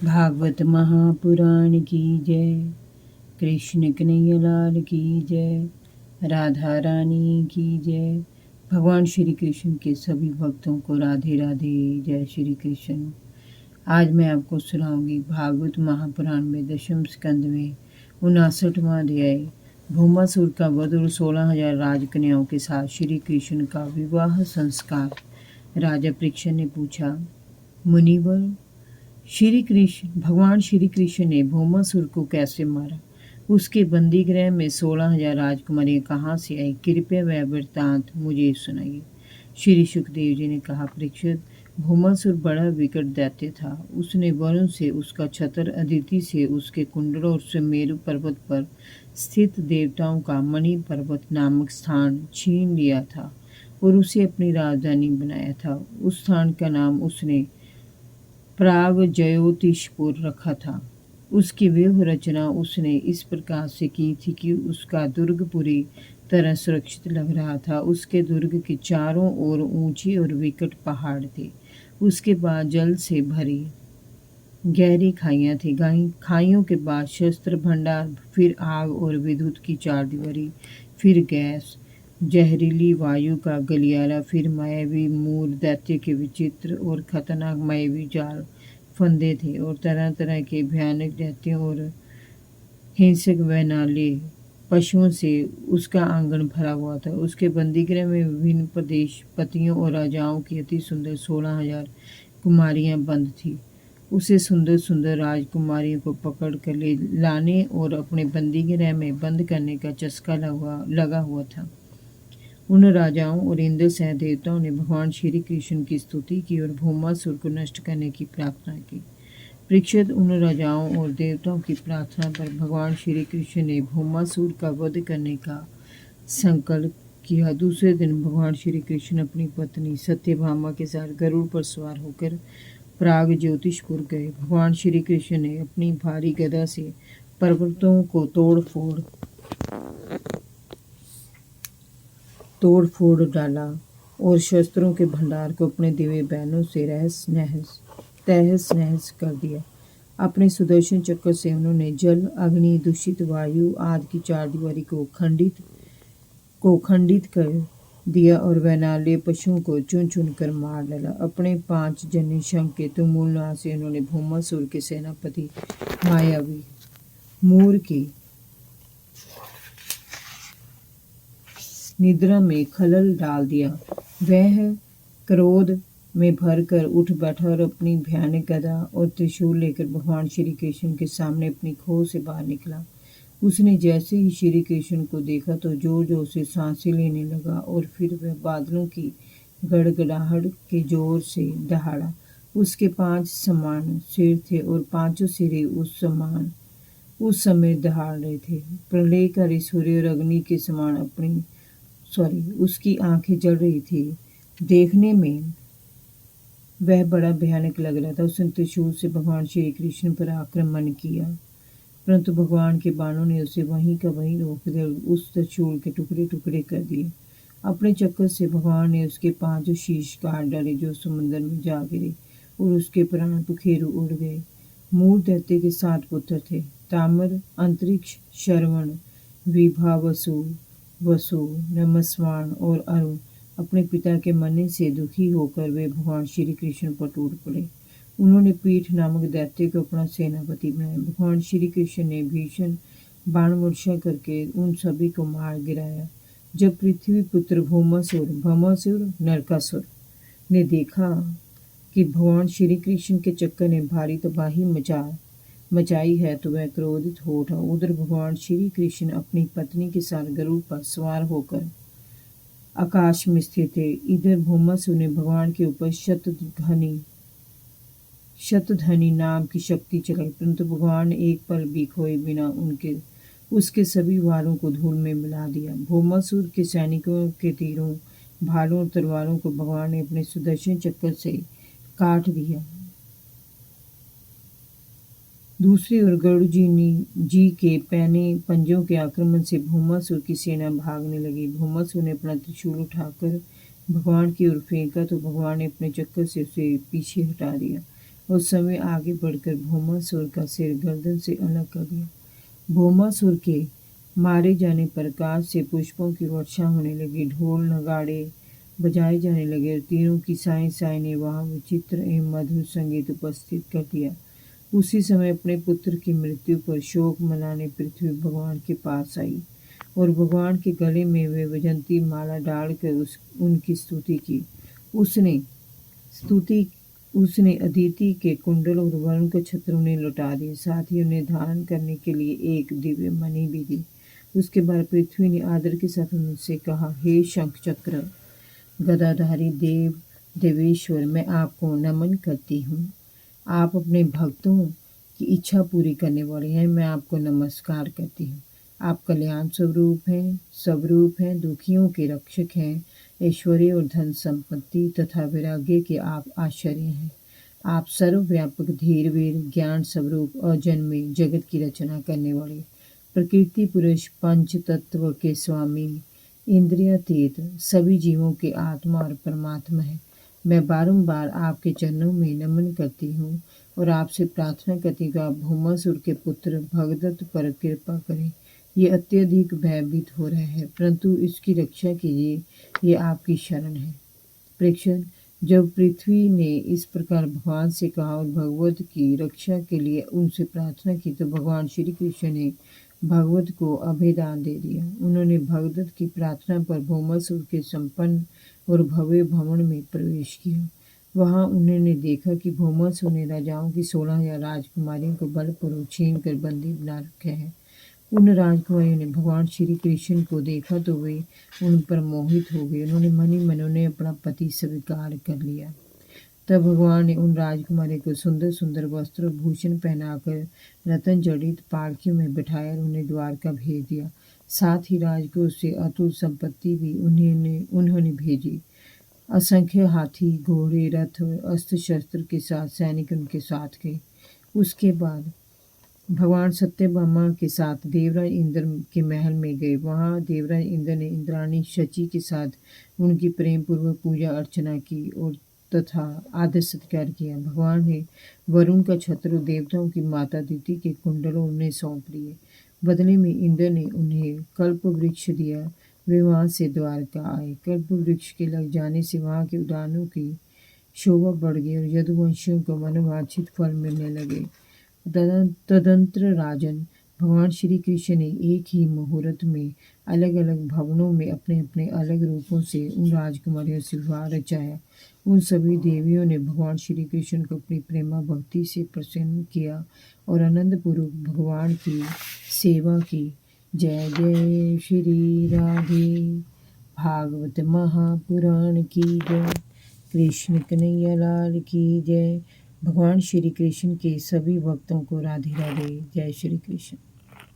भागवत महापुराण की जय। कृष्ण कन्हैया लाल की जय। राधा रानी की जय। भगवान श्री कृष्ण के सभी भक्तों को राधे राधे। जय श्री कृष्ण। आज मैं आपको सुनाऊंगी भागवत महापुराण में दशम स्कंद में 59वां अध्याय भौमासुर का वध और 16,000 राजकन्याओं के साथ श्री कृष्ण का विवाह संस्कार। राजा परीक्षित ने पूछा, मुनिवर, भगवान श्री कृष्ण ने भौमासुर को कैसे मारा? उसके बंदी गृह में 16,000 राजकुमारियां कहाँ से आई? कृपया वह वृत्तांत मुझे सुनाइए। श्री सुखदेव जी ने कहा, परीक्षित, भौमासुर बड़ा विकट दैत्य था। उसने वरुण से उसका छत्र, अदिति से उसके कुंडल और सुमेरु पर्वत पर स्थित देवताओं का मणि पर्वत नामक स्थान छीन लिया था और उसे अपनी राजधानी बनाया था। उस स्थान का नाम उसने प्रागज्योतिषपुर रखा था। उसकी व्यूह रचना उसने इस प्रकार से की थी कि उसका दुर्ग पूरी तरह सुरक्षित लग रहा था। उसके दुर्ग के चारों ओर ऊंचे और विकट पहाड़ थे। उसके बाद जल से भरी गहरी खाइयां थी। खाइयों के बाद शस्त्र भंडार, फिर आग और विद्युत की चारदीवारी, फिर गैस, जहरीली वायु का गलियारा, फिर मायावी मूर दैत्य के विचित्र और खतरनाक मायावी जाल फंदे थे और तरह तरह के भयानक दैत्यों और हिंसक वैनाले पशुओं से उसका आंगन भरा हुआ था। उसके बंदीगृह में विभिन्न प्रदेश पतियों और राजाओं की अति सुंदर 16,000 कुमारियां बंद थी। उसे सुंदर सुंदर राजकुमारियों को पकड़ कर ले लाने और अपने बंदीगृह में बंद करने का चस्का लगा हुआ था। उन राजाओं और इंद्र सह देवताओं ने भगवान श्री कृष्ण की स्तुति की और भौमासुर को नष्ट करने की प्रार्थना की। परीक्षित, उन राजाओं और देवताओं की प्रार्थना पर भगवान श्री कृष्ण ने भौमासुर का वध करने का संकल्प किया। दूसरे दिन भगवान श्री कृष्ण अपनी पत्नी सत्यभामा के साथ गरुड़ पर सवार होकर प्राग ज्योतिषपुर गए। भगवान श्री कृष्ण ने अपनी भारी गदा से पर्वतों को तोड़ डाला और शस्त्रों के भंडार को अपने दिव्य बैनों से तहस नहस कर दिया। अपने सुदर्शन चक्र से उन्होंने जल, अग्नि, दूषित वायु आदि की चारदीवारी को खंडित कर दिया और वैनाल्य पशुओं को चुन चुन कर मार डाला। अपने 5 जने शंख के तुमुल नाद से उन्होंने भौमासुर के सेनापति मायावी मूर की निद्रा में खलल डाल दिया। वह क्रोध में भरकर उठ बैठा और अपनी भयानक गदा और त्रिशूल लेकर भगवान श्री कृष्ण के सामने अपनी खोह से बाहर निकला। उसने जैसे ही श्री कृष्ण को देखा तो जोर जोर से सांसें लेने लगा और फिर वह बादलों की गड़गड़ाहट के जोर से दहाड़ा। उसके 5 समान सिर थे और 5 सिरे उस समय दहाड़ रहे थे। प्रलयकारी सूर्य और अग्नि के समान उसकी आंखें जल रही थी। देखने में वह बड़ा भयानक लग रहा था। उसने त्रिशूल से भगवान श्री कृष्ण पर आक्रमण किया, परंतु भगवान के बाणों ने उसे वहीं का वहीं रोक दिया। उस त्रिशूल के टुकड़े टुकड़े कर दिए। अपने चक्कर से भगवान ने उसके 5 शीश काट डाले जो समुद्र में जा गिरे और उसके प्राण पखेरु उड़ गए। मूर दैत्य के 7 पुत्र थे, ताम्र, अंतरिक्ष, श्रवण, विभावसु, वसु, नमस्वान और अरुण। अपने पिता के मरने से दुखी होकर वे भगवान श्री कृष्ण पर टूट पड़े। उन्होंने पीठ नामक दैत्य को अपना सेनापति बनाया। भगवान श्री कृष्ण ने भीषण बाण वर्षा करके उन सभी को मार गिराया। जब पृथ्वी पुत्र भौमासुर नरकासुर ने देखा कि भगवान श्री कृष्ण के चक्कर ने भारी तबाही मचाई है तो वह क्रोधित हो उठा। उधर भगवान श्री कृष्ण अपनी पत्नी के साथ गरुड़ पर सवार होकर आकाश में स्थित थे। इधर भौमासुर ने भगवान के ऊपर शतधनी नाम की शक्ति चलाई, परंतु भगवान ने एक पल भी खोए बिना उसके सभी वालों को धूल में मिला दिया। भौमासुर के सैनिकों के तीरों, भालों और तलवारों को भगवान ने अपने सुदर्शन चक्र से काट दिया। दूसरी ओर गरुड़ जी के पैने पंजों के आक्रमण से भौमासुर की सेना भागने लगी। भौमासुर ने अपना त्रिशूल उठाकर भगवान की ओर फेंका तो भगवान ने अपने चक्कर से उसे पीछे हटा दिया। उस समय आगे बढ़कर भौमासुर का सिर गर्दन से अलग कर दिया। भौमासुर के मारे जाने पर आकाश से पुष्पों की वर्षा होने लगी, ढोल नगाड़े बजाए जाने लगे और तीरों की साई साई ने वहां विचित्र एवं मधुर संगीत उपस्थित कर दिया। उसी समय अपने पुत्र की मृत्यु पर शोक मनाने पृथ्वी भगवान के पास आई और भगवान के गले में वे वैजंती माला डालकर उनकी स्तुति की। स्तुति उसने अदिति के कुंडल और वरुण के छत्र उन्हें लौटा दिए, साथ ही उन्हें धारण करने के लिए एक दिव्य मणि भी दी। उसके बाद पृथ्वी ने आदर के साथ उनसे कहा, हे शंख चक्र गदाधारी देवेश्वर, मैं आपको नमन करती हूँ। आप अपने भक्तों की इच्छा पूरी करने वाले हैं। मैं आपको नमस्कार करती हूँ। आप कल्याण स्वरूप हैं, दुखियों के रक्षक हैं, ऐश्वर्य और धन संपत्ति तथा वैराग्य के आप आश्चर्य हैं। आप सर्वव्यापक धीरवीर ज्ञान स्वरूप अजन्मे जगत की रचना करने वाले प्रकृति पुरुष पंच तत्व के स्वामी इंद्रियातीत सभी जीवों के आत्मा और परमात्मा है। मैं बारंबार आपके चरणों में नमन करती हूँ और आपसे प्रार्थना करती हूँ कि आप भौमासुर के पुत्र भगदत्त पर कृपा करें। ये अत्यधिक भयभीत हो रहा है, परंतु इसकी रक्षा कीजिए, ये आपकी शरण है। प्रेक्षक, जब पृथ्वी ने इस प्रकार भगवान से कहा और भगवत की रक्षा के लिए उनसे प्रार्थना की, तो भगवान श्री कृष्ण ने भगवत को अभयदान दे दिया। उन्होंने भगदत्त की प्रार्थना पर भौमासुर के संपन्न और भव्य भवन में प्रवेश किया। वहां उन्होंने देखा कि भौमासुर ने राजाओं की 16,000 राजकुमारियों को बलपूर्वक छीन कर बंदी बना रखे हैं। उन राजकुमारियों ने भगवान श्री कृष्ण को देखा तो वे उन पर मोहित हो गए। उन्होंने मन ही मन उन्हें अपना पति स्वीकार कर लिया। तब भगवान ने उन राजकुमारी को सुंदर सुंदर वस्त्र और भूषण पहनाकर रतन जड़ित पालकियों में बिठाया और उन्हें द्वारका भेज दिया। साथ ही राजकोष से अतुल संपत्ति भी उन्होंने भेजी। असंख्य हाथी, घोड़े, रथ और अस्त्र शस्त्र के साथ सैनिक उनके साथ गए। उसके बाद भगवान सत्यभामा के साथ देवराज इंद्र के महल में गए। वहां देवराज इंद्र ने इंद्राणी शची के साथ उनकी प्रेम पूर्वक पूजा अर्चना की और तथा आदर सत्कार किया। भगवान ने वरुण का छत्र देवताओं की माता अदिति के कुंडलों उन्हें सौंप दिए। बदले में इंद्र ने उन्हें कल्प वृक्ष दिया। वे वहां से द्वारका आए। कल्प वृक्ष के लग जाने से वहां के उद्यानों की शोभा बढ़ गई और यदुवंशियों को मनोवांछित फल मिलने लगे। तदंतर राजन, भगवान श्री कृष्ण ने एक ही मुहूर्त में अलग अलग भवनों में अपने अपने अलग रूपों से उन राजकुमारियों से विवाह रचाया। उन सभी देवियों ने भगवान श्री कृष्ण को अपनी प्रेमा भक्ति से प्रसन्न किया और आनंद पूर्वक भगवान की सेवा की। जय जय श्री राधे। भागवत महापुराण की जय। कृष्ण कन्हैया लाल की जय। भगवान श्री कृष्ण के सभी भक्तों को राधे राधे। जय श्री कृष्ण।